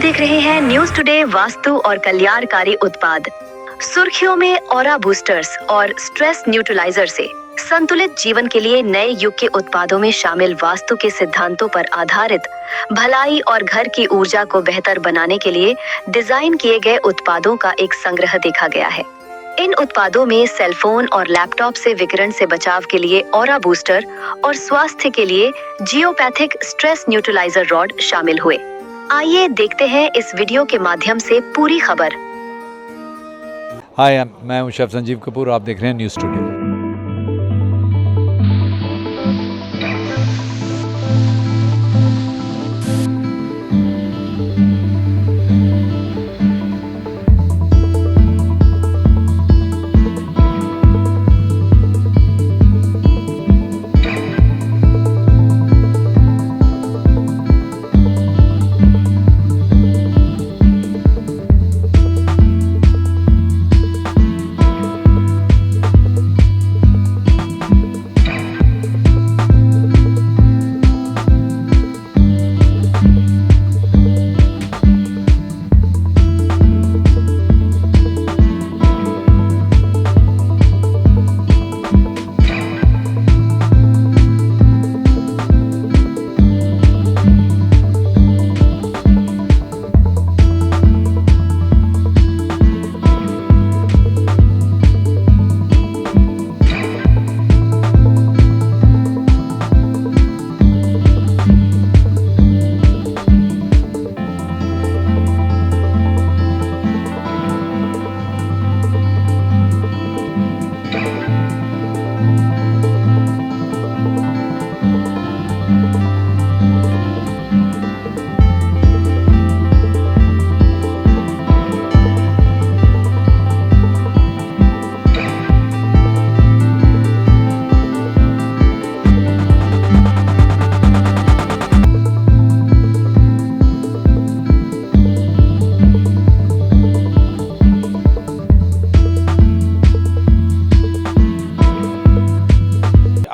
देख रहे हैं न्यूज टुडे वास्तु और कल्याणकारी उत्पाद। सुर्खियों में ऑरा बूस्टर्स और स्ट्रेस न्यूट्रलाइजर से संतुलित जीवन के लिए नए युग के उत्पादों में शामिल वास्तु के सिद्धांतों पर आधारित भलाई और घर की ऊर्जा को बेहतर बनाने के लिए डिजाइन किए गए उत्पादों का एक संग्रह देखा गया है। इन उत्पादों में सेलफोन और लैपटॉप से विकिरण से बचाव के लिए ऑरा बूस्टर और स्वास्थ्य के लिए जियोपैथिक स्ट्रेस न्यूट्रलाइजर रॉड शामिल हुए। आइए देखते हैं इस वीडियो के माध्यम से पूरी खबर। हाय, मैं हूं शेफ संजीव कपूर। आप देख रहे हैं न्यूज़ टुडे।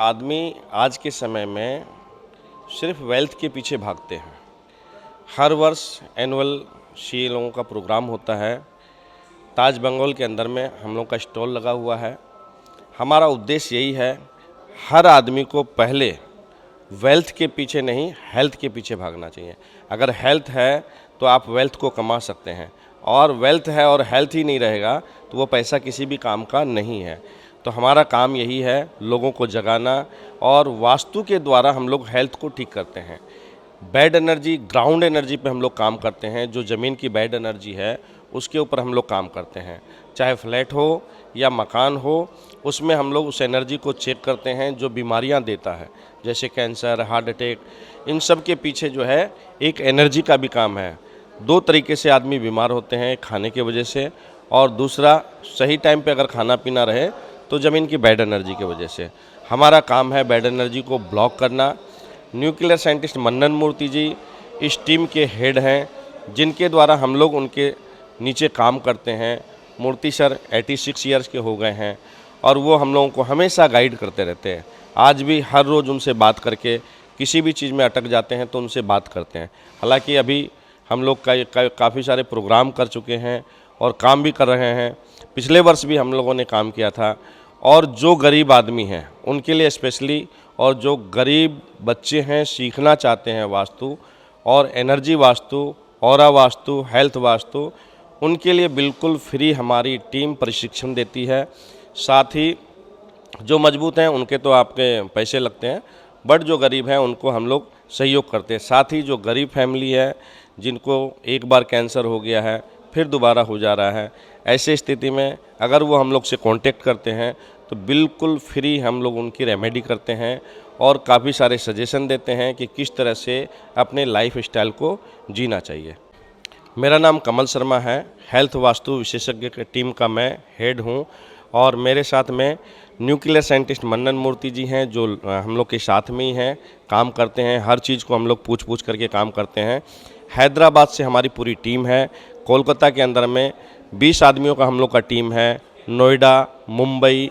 आदमी आज के समय में सिर्फ वेल्थ के पीछे भागते हैं। हर वर्ष एनुअल सी लोगों का प्रोग्राम होता है। ताज बंगलोर के अंदर में हम लोग का स्टॉल लगा हुआ है। हमारा उद्देश्य यही है, हर आदमी को पहले वेल्थ के पीछे नहीं, हेल्थ के पीछे भागना चाहिए। अगर हेल्थ है तो आप वेल्थ को कमा सकते हैं, और वेल्थ है और हेल्थ ही नहीं रहेगा तो वो पैसा किसी भी काम का नहीं है। तो हमारा काम यही है, लोगों को जगाना, और वास्तु के द्वारा हम लोग हेल्थ को ठीक करते हैं। बैड एनर्जी, ग्राउंड एनर्जी पे हम लोग काम करते हैं। जो ज़मीन की बैड एनर्जी है उसके ऊपर हम लोग काम करते हैं। चाहे फ्लैट हो या मकान हो, उसमें हम लोग उस एनर्जी को चेक करते हैं जो बीमारियां देता है, जैसे कैंसर, हार्ट अटैक। इन सब के पीछे जो है एक एनर्जी का भी काम है। दो तरीके से आदमी बीमार होते हैं, खाने की वजह से, और दूसरा सही टाइम पे अगर खाना पीना रहे तो ज़मीन की बैड एनर्जी की वजह से। हमारा काम है बैड एनर्जी को ब्लॉक करना। न्यूक्लियर साइंटिस्ट मन्नन मूर्ति जी इस टीम के हेड हैं, जिनके द्वारा हम लोग उनके नीचे काम करते हैं। मूर्ति सर 86 ईयर्स के हो गए हैं, और वो हम लोगों को हमेशा गाइड करते रहते हैं। आज भी हर रोज़ उनसे बात करके किसी भी चीज़ में अटक जाते हैं तो उनसे बात करते हैं। हालांकि अभी हम लोग काफ़ी सारे प्रोग्राम कर चुके हैं और काम भी कर रहे हैं। पिछले वर्ष भी हम लोगों ने काम किया था। और जो गरीब आदमी हैं उनके लिए स्पेशली, और जो गरीब बच्चे हैं सीखना चाहते हैं वास्तु और energy vastu, aura vastu, health vastu, उनके लिए बिल्कुल फ्री हमारी टीम प्रशिक्षण देती है। साथ ही जो मजबूत हैं उनके तो आपके पैसे लगते हैं, बट जो गरीब हैं उनको हम लोग सहयोग करते हैं। साथ ही जो गरीब फैमिली है, जिनको एक बार कैंसर हो गया है फिर दोबारा हो जा रहा है, ऐसे स्थिति में अगर वो हम लोग से कांटेक्ट करते हैं तो बिल्कुल फ्री हम लोग उनकी रेमेडी करते हैं, और काफ़ी सारे सजेशन देते हैं कि किस तरह से अपने लाइफ स्टाइल को जीना चाहिए। मेरा नाम कमल शर्मा है। हेल्थ वास्तु विशेषज्ञ की टीम का मैं हेड हूँ, और मेरे साथ में न्यूक्लियर साइंटिस्ट मन्नन मूर्ति जी हैं, जो हम लोग के साथ में ही हैं, काम करते हैं। हर चीज़ को हम लोग पूछ करके काम करते हैं। हैदराबाद से हमारी पूरी टीम है। कोलकाता के अंदर में 20 आदमियों का हम लोग का टीम है। नोएडा, मुंबई,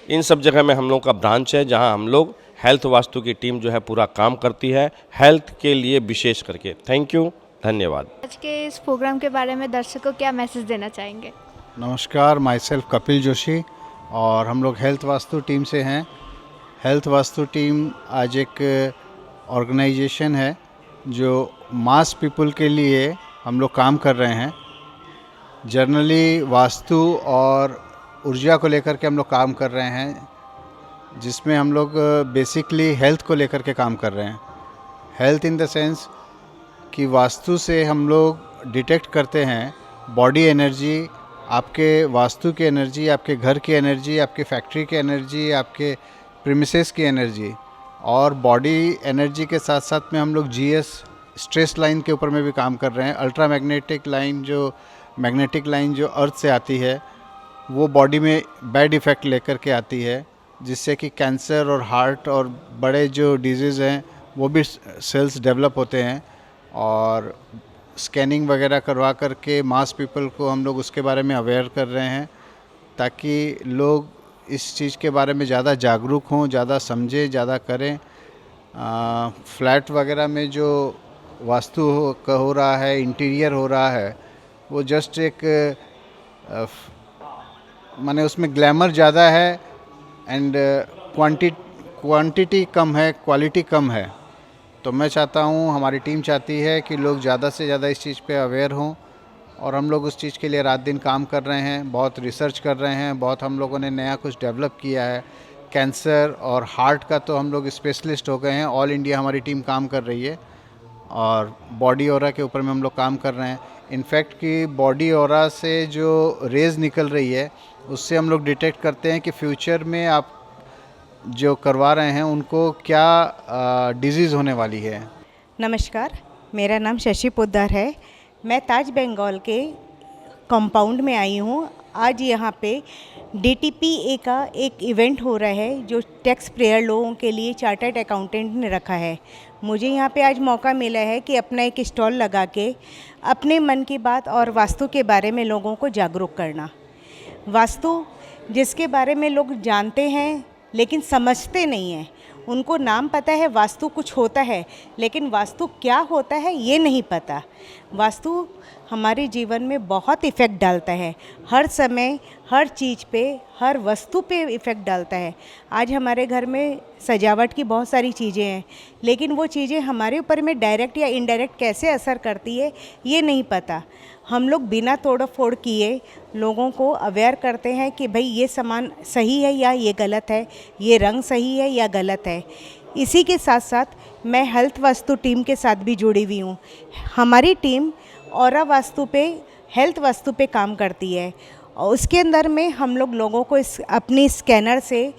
इन सब जगह में हम लोग का ब्रांच है, जहां हम लोग हेल्थ वास्तु की टीम जो है पूरा काम करती है, हेल्थ के लिए विशेष करके। Thank you. धन्यवाद। आज के इस प्रोग्राम के बारे में दर्शकों को क्या मैसेज देना चाहेंगे? नमस्कार, माई सेल्फ कपिल जोशी और हम लोग हेल्थ वास्तु टीम से हैं। हेल्थ वास्तु टीम आज एक ऑर्गेनाइजेशन है जो मास पीपल के लिए हम लोग काम कर रहे हैं। जनरली वास्तु और ऊर्जा को लेकर के हम लोग काम कर रहे हैं, जिसमें हम लोग बेसिकली हेल्थ को लेकर के काम कर रहे हैं। हेल्थ इन द सेंस कि वास्तु से हम लोग डिटेक्ट करते हैं बॉडी एनर्जी, आपके वास्तु की एनर्जी, आपके घर की एनर्जी, आपके फैक्ट्री की एनर्जी, आपके प्रीमिसेस की एनर्जी, और बॉडी एनर्जी के साथ साथ में हम लोग जीएस स्ट्रेस लाइन के ऊपर में भी काम कर रहे हैं। अल्ट्रा मैग्नेटिक लाइन जो अर्थ से आती है वो बॉडी में बैड इफ़ेक्ट लेकर के आती है, जिससे कि कैंसर और हार्ट और बड़े जो डिजीज़ हैं वो भी सेल्स डेवलप होते हैं। और स्कैनिंग वगैरह करवा करके मास पीपल को हम लोग उसके बारे में अवेयर कर रहे हैं, ताकि लोग इस चीज़ के बारे में ज़्यादा जागरूक हों, ज़्यादा समझें, ज़्यादा करें। फ्लैट वगैरह में जो वास्तु हो रहा है, इंटीरियर हो रहा है, वो जस्ट एक माने उसमें ग्लैमर ज़्यादा है एंड क्वांटिटी कम है, क्वालिटी कम है। तो मैं चाहता हूँ, हमारी टीम चाहती है कि लोग ज़्यादा से ज़्यादा इस चीज़ पे अवेयर हों, और हम लोग उस चीज़ के लिए रात दिन काम कर रहे हैं, बहुत रिसर्च कर रहे हैं, बहुत हम लोगों ने नया कुछ डेवलप किया है। कैंसर और हार्ट का तो हम लोग स्पेशलिस्ट हो गए हैं, ऑल इंडिया हमारी टीम काम कर रही है, और बॉडी ऑरा के ऊपर में हम लोग काम कर रहे हैं। इनफैक्ट कि बॉडी ऑरा से जो रेज़ निकल रही है उससे हम लोग डिटेक्ट करते हैं कि फ्यूचर में आप जो करवा रहे हैं उनको क्या डिजीज़ होने वाली है। नमस्कार, मेरा नाम शशि पोद्दार है। मैं ताज बंगाल के कंपाउंड में आई हूँ। आज यहाँ पे DTPA का एक इवेंट हो रहा है जो टैक्स पेयर लोगों के लिए चार्टर्ड अकाउंटेंट ने रखा है। मुझे यहाँ पे आज मौका मिला है कि अपना एक स्टॉल लगा के अपने मन की बात और वास्तु के बारे में लोगों को जागरूक करना। वास्तु जिसके बारे में लोग जानते हैं लेकिन समझते नहीं हैं, उनको नाम पता है वास्तु कुछ होता है, लेकिन वास्तु क्या होता है ये नहीं पता। वास्तु हमारे जीवन में बहुत इफ़ेक्ट डालता है, हर समय हर चीज़ पे, हर वस्तु पे इफ़ेक्ट डालता है। आज हमारे घर में सजावट की बहुत सारी चीज़ें हैं, लेकिन वो चीज़ें हमारे ऊपर में डायरेक्ट या इनडायरेक्ट कैसे असर करती है ये नहीं पता। हम लोग बिना तोड़ फोड़ किए लोगों को अवेयर करते हैं कि भाई ये सामान सही है या ये गलत है, ये रंग सही है या गलत है। इसी के साथ साथ मैं हेल्थ वास्तु टीम के साथ भी जुड़ी हुई हूँ। हमारी टीम ऑरा वास्तु पे, हेल्थ वास्तु पे काम करती है, और उसके अंदर में हम लोग लोगों को अपनी स्कैनर से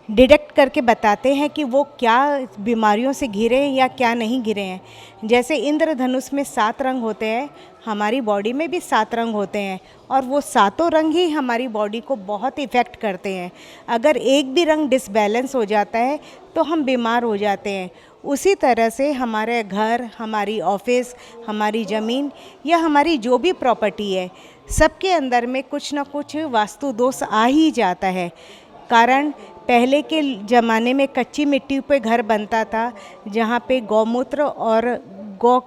डिटेक्ट करके बताते हैं कि वो क्या बीमारियों से घिरे हैं या क्या नहीं घिरे हैं। जैसे इंद्रधनुष में 7 रंग होते हैं, हमारी बॉडी में भी 7 रंग होते हैं, और वो 7 रंग ही हमारी बॉडी को बहुत इफ़ेक्ट करते हैं। अगर एक भी रंग डिसबैलेंस हो जाता है तो हम बीमार हो जाते हैं। उसी तरह से हमारे घर, हमारी ऑफिस, हमारी ज़मीन या हमारी जो भी प्रॉपर्टी है, सबके अंदर में कुछ ना कुछ वास्तु दोष आ ही जाता है। कारण पहले के ज़माने में कच्ची मिट्टी पे घर बनता था, जहाँ पे गौमूत्र और गौ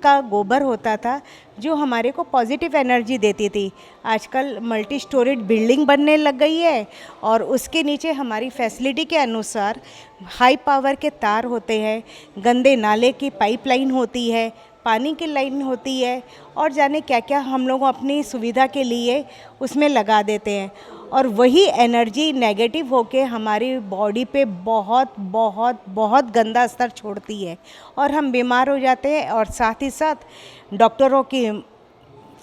का गोबर होता था, जो हमारे को पॉजिटिव एनर्जी देती थी। आजकल मल्टी स्टोरेड बिल्डिंग बनने लग गई है, और उसके नीचे हमारी फैसिलिटी के अनुसार हाई पावर के तार होते हैं, गंदे नाले की पाइपलाइन होती है, पानी की लाइन होती है, और जाने क्या क्या हम लोग अपनी सुविधा के लिए उसमें लगा देते हैं, और वही एनर्जी नेगेटिव होके हमारी बॉडी पे बहुत बहुत बहुत गंदा असर छोड़ती है, और हम बीमार हो जाते हैं, और साथ ही साथ डॉक्टरों की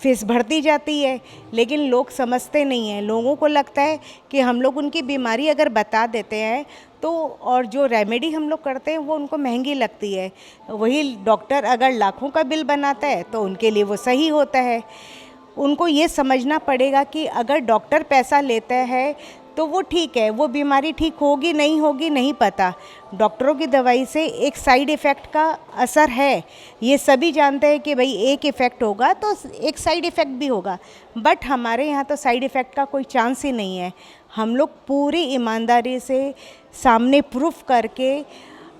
फीस बढ़ती जाती है। लेकिन लोग समझते नहीं हैं। लोगों को लगता है कि हम लोग उनकी बीमारी अगर बता देते हैं तो, और जो रेमेडी हम लोग करते हैं वो उनको महंगी लगती है। वही डॉक्टर अगर लाखों का बिल बनाता है तो उनके लिए वो सही होता है। उनको ये समझना पड़ेगा कि अगर डॉक्टर पैसा लेता है तो वो ठीक है, वो बीमारी ठीक होगी नहीं होगी नहीं पता। डॉक्टरों की दवाई से एक साइड इफ़ेक्ट का असर है, ये सभी जानते हैं कि भाई एक इफ़ेक्ट होगा तो एक साइड इफ़ेक्ट भी होगा, बट हमारे यहाँ तो साइड इफ़ेक्ट का कोई चांस ही नहीं है। हम लोग पूरी ईमानदारी से सामने प्रूफ करके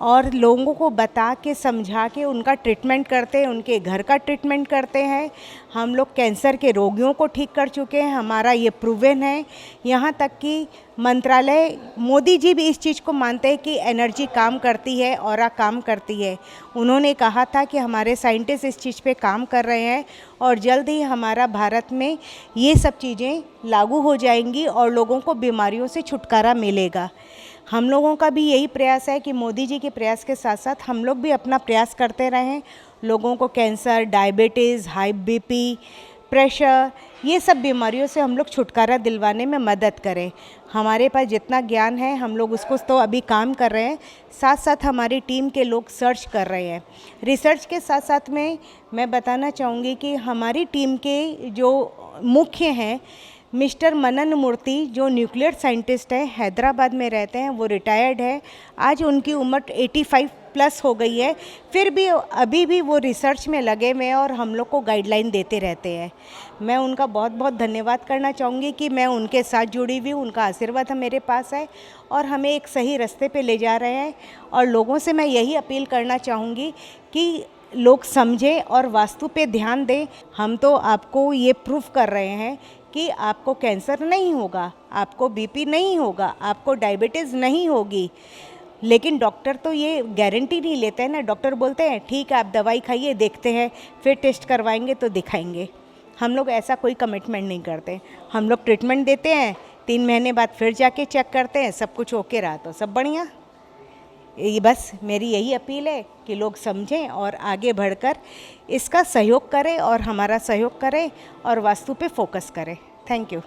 और लोगों को बता के समझा के उनका ट्रीटमेंट करते हैं, उनके घर का ट्रीटमेंट करते हैं। हम लोग कैंसर के रोगियों को ठीक कर चुके हैं, हमारा ये प्रूवन है। यहाँ तक कि मंत्रालय मोदी जी भी इस चीज़ को मानते हैं कि एनर्जी काम करती है, ऑरा काम करती है। उन्होंने कहा था कि हमारे साइंटिस्ट इस चीज़ पे काम कर रहे हैं और जल्द ही हमारा भारत में ये सब चीज़ें लागू हो जाएंगी और लोगों को बीमारियों से छुटकारा मिलेगा। हम लोगों का भी यही प्रयास है कि मोदी जी के प्रयास के साथ साथ हम लोग भी अपना प्रयास करते रहें, लोगों को cancer, diabetes, high BP, pressure, ये सब बीमारियों से हम लोग छुटकारा दिलवाने में मदद करें। हमारे पास जितना ज्ञान है हम लोग उसको तो अभी काम कर रहे हैं, साथ साथ हमारी टीम के लोग सर्च कर रहे हैं। रिसर्च के साथ साथ में मैं बताना चाहूँगी कि हमारी टीम के जो मुख्य हैं मिस्टर मनन मूर्ति, जो न्यूक्लियर साइंटिस्ट हैं, हैदराबाद में रहते हैं, वो रिटायर्ड है। आज उनकी उम्र 85 प्लस हो गई है, फिर भी अभी भी वो रिसर्च में लगे हुए हैं और हम लोग को गाइडलाइन देते रहते हैं। मैं उनका बहुत बहुत धन्यवाद करना चाहूँगी कि मैं उनके साथ जुड़ी हुई हूँ, उनका आशीर्वाद मेरे पास है और हमें एक सही रास्ते पे ले जा रहे हैं। और लोगों से मैं यही अपील करना चाहूँगी कि लोग समझें और वास्तु पे ध्यान दें। हम तो आपको ये प्रूफ कर रहे हैं कि आपको कैंसर नहीं होगा, आपको बीपी नहीं होगा, आपको डायबिटीज़ नहीं होगी, लेकिन डॉक्टर तो ये गारंटी नहीं लेते हैं ना। डॉक्टर बोलते हैं ठीक है आप दवाई खाइए, देखते हैं, फिर टेस्ट करवाएंगे तो दिखाएंगे। हम लोग ऐसा कोई कमिटमेंट नहीं करते। हम लोग ट्रीटमेंट देते हैं, 3 महीने बाद फिर जाके चेक करते हैं, सब कुछ ओके रहा तो सब बढ़िया। ये बस मेरी यही अपील है कि लोग समझें और आगे बढ़कर इसका सहयोग करें और हमारा सहयोग करें और वास्तु पे फोकस करें। Thank you.